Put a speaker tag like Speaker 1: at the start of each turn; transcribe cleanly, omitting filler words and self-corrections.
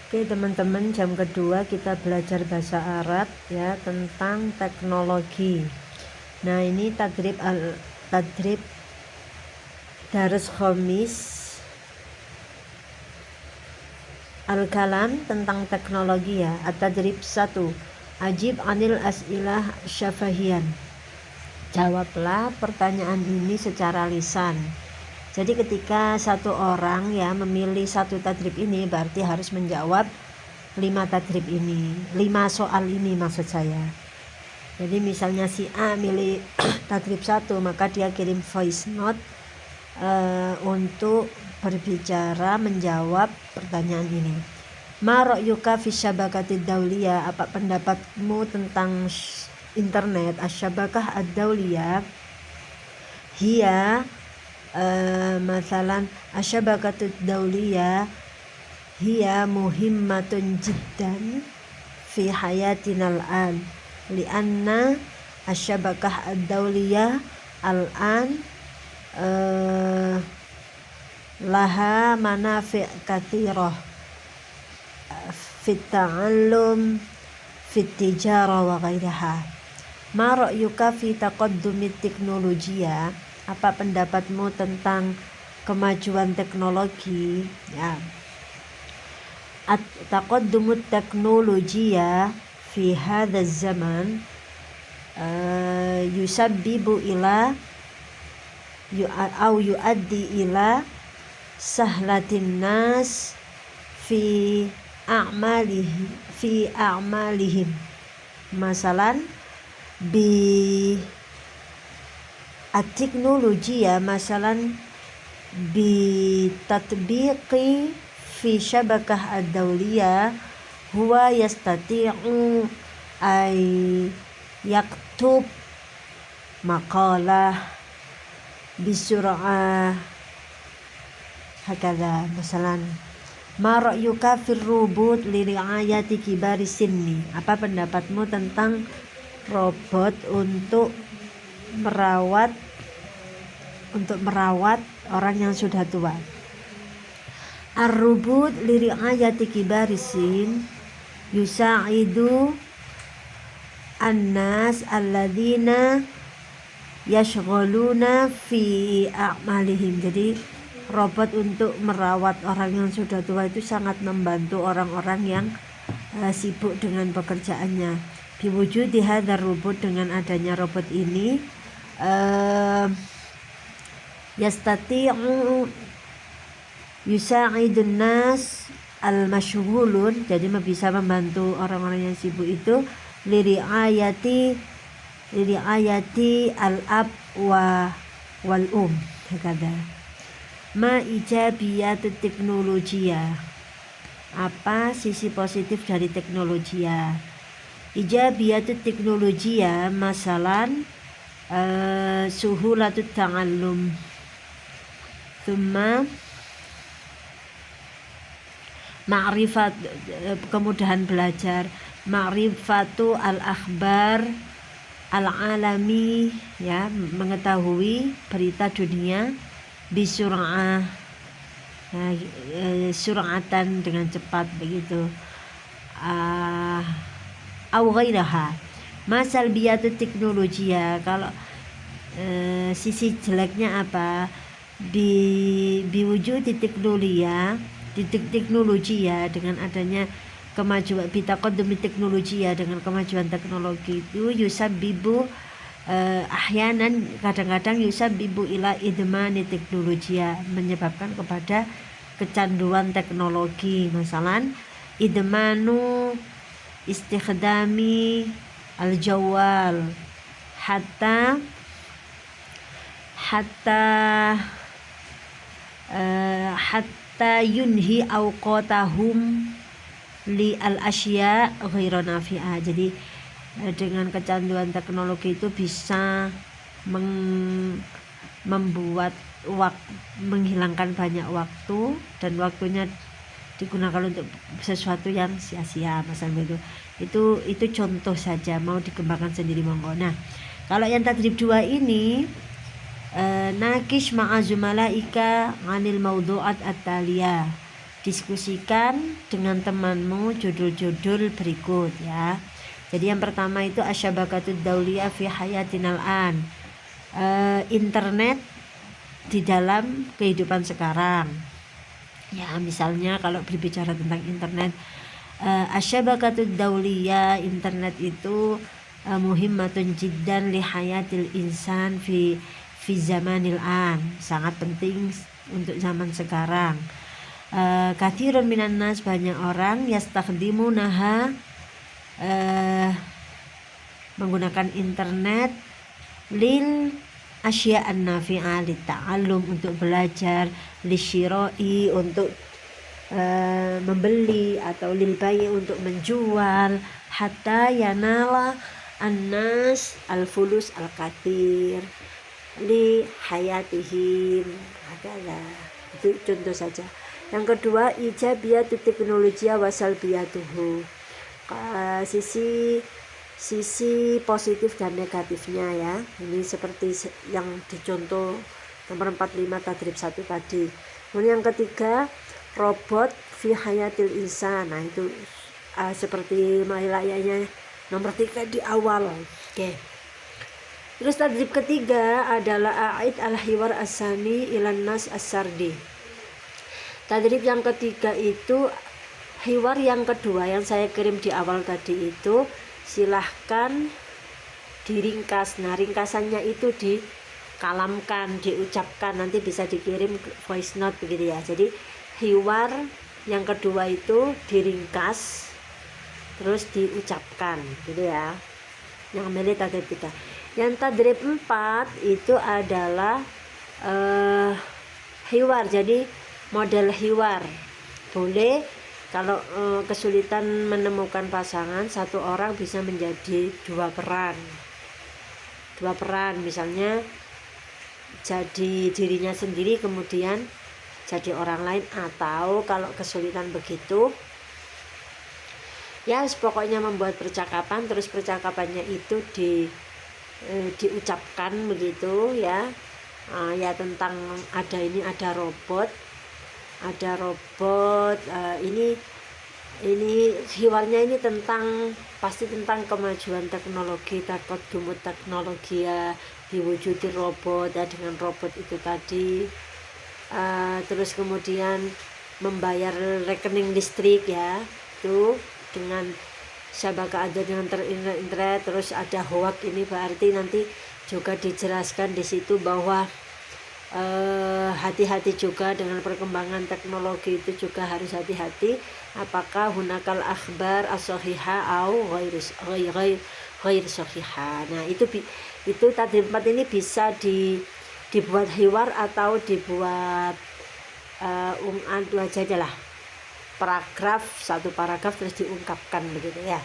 Speaker 1: Oke teman-teman, jam kedua kita belajar bahasa Arab ya, tentang teknologi. Nah ini tadrib Darus Khamis Al-Kalam tentang teknologi ya. At-tadrib 1. Ajib anil as'ilah syafahiyan. Jawablah pertanyaan ini secara lisan. Jadi ketika satu orang ya memilih satu tadrib ini, berarti harus menjawab 5 tadrib ini, 5 soal ini maksud saya. Jadi misalnya si A milih tadrib 1, maka dia kirim voice note untuk berbicara menjawab pertanyaan ini. Ma ra'yuka fi syabakatid dauliyah, apa pendapatmu tentang internet? Asyabakah ad-dauliyah hiya masalan asyabakatid dauliyah hiya muhimmatun jiddan fi hayatina al-an lianna asyabakah ad-dauliyah al-an laha manafi' kathirah fit ta'allum fit tijara wa ghairaha. Ma ra'yuka fi taqaddumit teknologiya, apa pendapatmu tentang kemajuan teknologi ya. Taqaddumut teknologiya fi hadzal zaman yusabbibu ila yuaddi ila sahlatin nas fi a'malihim masalan bi at-teknologiya masalan bi tatbiqi fi syabakah ad-dauliyah huwa yastati'u ay yaktub maqalah bisur'ah hakadha. Masalan ma ra'yuka fir robot li ri'ayati kibari sinni, apa pendapatmu tentang robot untuk merawat orang yang sudah tua. Ar-robot li ri'ayati kibari sin yusa'idu an-nas alladzina yashghaluna fi a'malihim. Jadi robot untuk merawat orang yang sudah tua itu sangat membantu orang-orang yang sibuk dengan pekerjaannya. Biwujudi hadzal robot, dengan adanya robot ini yastati'u yusa'idun nas al-mashghulun, jadi bisa membantu orang-orang yang sibuk itu liriayati al-ab wal hakadha. Ma ijabiyatut teknologiya, apa sisi positif dari teknologi ya. Ijabiyatut teknologiya masalan suhulatut ta'allum, thumma ma'rifat, kemudahan belajar, ma'rifatu al-akhbar al-alami ya, mengetahui berita dunia, bisur'ah sur'atan, dengan cepat begitu, au ghairaha. Masal biyatut teknologiya, kalau sisi jeleknya apa, biwujud di teknologi ya, dengan adanya kemajuan bitaqaddumi teknologi ya, dengan kemajuan teknologi itu yusabbibu ahyanan, kadang-kadang yusabbibu ila idmani teknologi ya, menyebabkan kepada kecanduan teknologi. Masalan idmanu istikhdami al-jawal hatta yunhi awqatahum li al-asya ghairu nafi'ah. Jadi dengan kecanduan teknologi itu bisa membuat menghilangkan banyak waktu, dan waktunya digunakan untuk sesuatu yang sia-sia, misalnya itu contoh saja, mau dikembangkan sendiri monggo. Nah kalau yang tadrib 2 ini nakish ma'azumalaika anil mawdu'at at-taliyah, Diskusikan dengan temanmu judul-judul berikut ya. Jadi yang pertama itu asyabakatud dauliyah fi hayatinal an. Internet di dalam kehidupan sekarang. Ya, misalnya kalau berbicara tentang internet, asyabakatud dauliyah, internet itu muhimmatun jiddan li hayatil insan fi zamanil an. Sangat penting untuk zaman sekarang. Kathirun minan nas, banyak orang yastakhdimunaha menggunakan internet lil asya'an nafi'ah, lita'allum, untuk belajar, lisyira'i, untuk membeli, atau lil bai', untuk menjual, hatta yanala annas al-fulus al-kathir li hayatihim. Adalah itu contoh saja. Yang kedua, ijabiyatu teknologi wa salbiyatuhu, sisi positif dan negatifnya ya. Ini seperti yang dicontoh nomor 45 tadrib 1 tadi. Kemudian yang ketiga, robot fi hayatil insan. Nah itu seperti layaknya nomor 3 di awal. Oke. Terus tadrib ketiga adalah a'id al-hiwar as-sani ilan nas as-sardi. Tadrib yang ketiga itu hiwar yang kedua yang saya kirim di awal tadi itu, silahkan diringkas. Nah ringkasannya itu dikalamkan, diucapkan, nanti bisa dikirim voice note begitu ya. Jadi hiwar yang kedua itu diringkas terus diucapkan gitu ya. Yang milih tadrib 3. Yang tadrib 4 itu adalah hiwar. Jadi model hiwar boleh. Kalau kesulitan menemukan pasangan, satu orang bisa menjadi dua peran, misalnya jadi dirinya sendiri kemudian jadi orang lain, atau kalau kesulitan begitu ya pokoknya membuat percakapan, terus percakapannya itu diucapkan begitu ya. Ya tentang ada robot, ini hiwarnya ini pasti tentang kemajuan teknologi, taqaddumut teknologi ya, diwujudi robot ya, dengan robot itu tadi. Terus kemudian membayar rekening listrik ya, itu dengan syabaka, ada dengan internet. Terus ada hoak, ini berarti nanti juga dijelaskan di situ bahwa hati-hati juga dengan perkembangan teknologi, itu juga harus hati-hati. Apakah hunakal akhbar as-sahihah au ghair sahihah. Nah itu tadi 4 ini bisa dibuat hiwar atau dibuat dua aja lah, satu paragraf terus diungkapkan begitu ya.